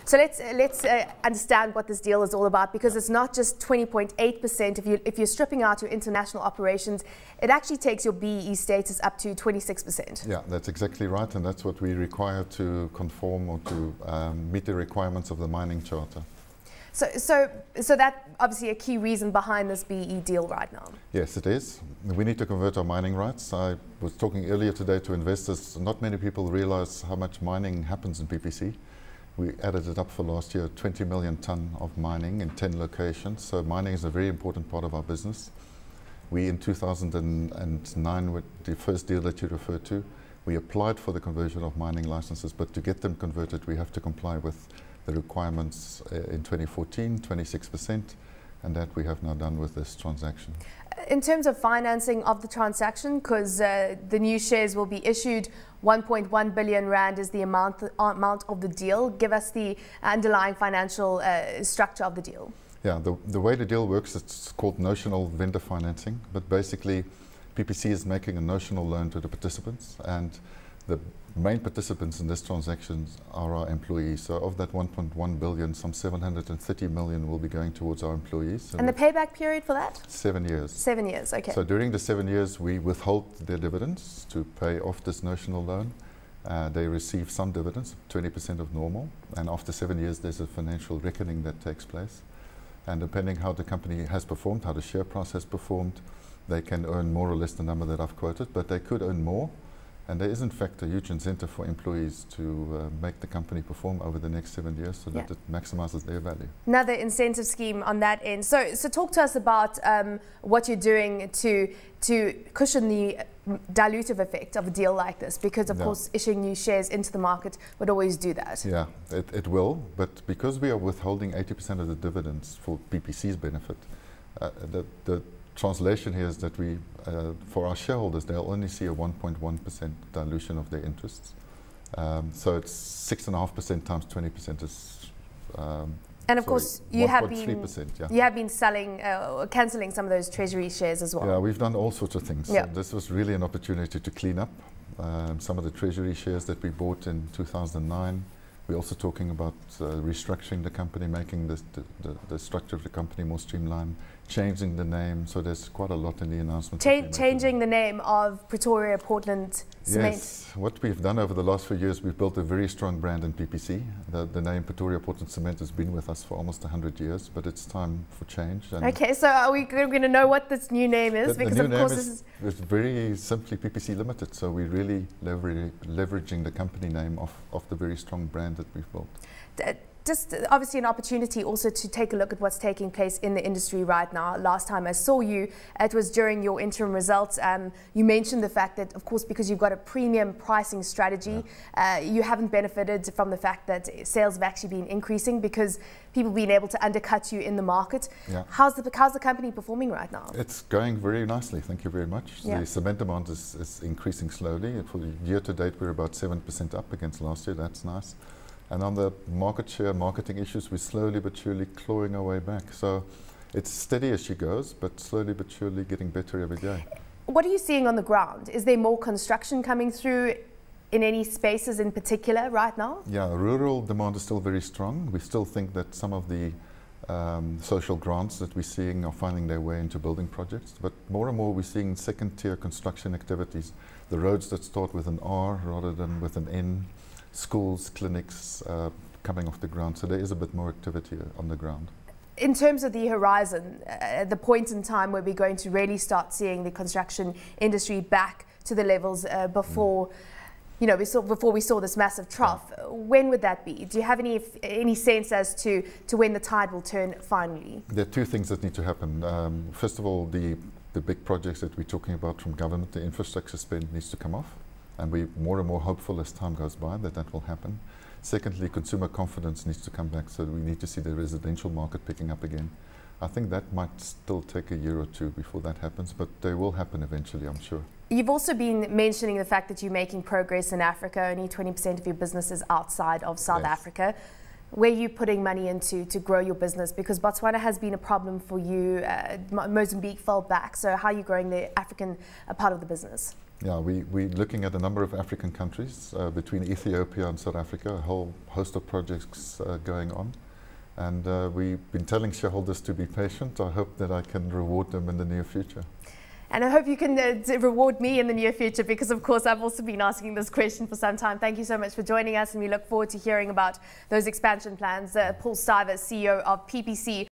So let's understand what this deal is all about, because it's not just 20.8%. If you're stripping out your international operations, it actually takes your BEE status up to 26%. Yeah, that's exactly right, and that's what we require to conform or to meet the requirements of the mining charter. So that's obviously a key reason behind this BEE deal right now. Yes, it is. We need to convert our mining rights. I was talking earlier today to investors. Not many people realize how much mining happens in PPC. We added it up for last year, 20 million tonne of mining in 10 locations. So mining is a very important part of our business. We, in 2009, with the first deal that you referred to, we applied for the conversion of mining licenses, but to get them converted, we have to comply with the requirements in 2014, 26%, and that we have now done with this transaction. In terms of financing of the transaction, because the new shares will be issued, 1.1 billion rand is the amount of the deal. Give us the underlying financial structure of the deal. Yeah, the way the deal works, it's called notional vendor financing, but basically PPC is making a notional loan to the participants, and the main participants in this transaction are our employees. So of that 1.1 billion, some 730 million will be going towards our employees. And the payback period for that? 7 years. 7 years, okay. So during the 7 years, we withhold their dividends to pay off this notional loan. They receive some dividends, 20% of normal, and after 7 years, there's a financial reckoning that takes place. And depending how the company has performed, how the share price has performed, they can earn more or less the number that I've quoted, but they could earn more. And there is, in fact, a huge incentive for employees to make the company perform over the next 7 years so that it maximizes their value. Another incentive scheme on that end. So talk to us about what you're doing to cushion the dilutive effect of a deal like this, because, of course, issuing new shares into the market would always do that. Yeah, it will. But because we are withholding 80% of the dividends for PPC's benefit, the translation here is that we, for our shareholders, they'll only see a 1.1% dilution of their interests. So it's 6.5% times 20% is. And of course, you have been selling, cancelling some of those treasury shares as well. Yeah, we've done all sorts of things. So this was really an opportunity to clean up some of the treasury shares that we bought in 2009. We're also talking about restructuring the company, making the structure of the company more streamlined, changing the name. So there's quite a lot in the announcement. Changing the name of Pretoria Portland Cement. Yes, what we've done over the last few years, we've built a very strong brand in PPC. The name Pretoria Portland Cement has been with us for almost 100 years, but it's time for change. And okay, so are we going to know what this new name is? Because of course this is very simply PPC Limited. So we're really leveraging the company name of the very strong brand that we've built. Just obviously an opportunity also to take a look at what's taking place in the industry right now. Last time I saw you, it was during your interim results. You mentioned the fact that, of course, because you've got a premium pricing strategy, you haven't benefited from the fact that sales have actually been increasing because people have been able to undercut you in the market. How's the company performing right now? It's going very nicely, thank you very much. The cement demand is increasing slowly. For the year to date, we're about 7% up against last year. That's nice. And on the market share, marketing issues, we're slowly but surely clawing our way back. So it's steady as she goes, but slowly but surely getting better every day. What are you seeing on the ground? Is there more construction coming through in any spaces in particular right now? Yeah, rural demand is still very strong. We still think that some of the social grants that we're seeing are finding their way into building projects. But more and more we're seeing second-tier construction activities. The roads that start with an R rather than with an N. Schools, clinics coming off the ground. So there is a bit more activity on the ground. In terms of the horizon, the point in time where we're going to really start seeing the construction industry back to the levels before, before we saw this massive trough, when would that be? Do you have any sense as to when the tide will turn finally? There are two things that need to happen. First of all, the big projects that we're talking about from government, the infrastructure spend needs to come off. And we're more and more hopeful as time goes by that will happen. Secondly, consumer confidence needs to come back, so we need to see the residential market picking up again. I think that might still take a year or two before that happens, but they will happen eventually, I'm sure. You've also been mentioning the fact that you're making progress in Africa. Only 20% of your business is outside of South Africa. Where are you putting money into to grow your business? Because Botswana has been a problem for you. Mozambique fell back. So how are you growing the African part of the business? Yeah, we're looking at a number of African countries, between Ethiopia and South Africa, a whole host of projects going on. And we've been telling shareholders to be patient. I hope that I can reward them in the near future. And I hope you can reward me in the near future, because of course I've also been asking this question for some time. Thank you so much for joining us, and we look forward to hearing about those expansion plans. Paul Stuiver, CEO of PPC.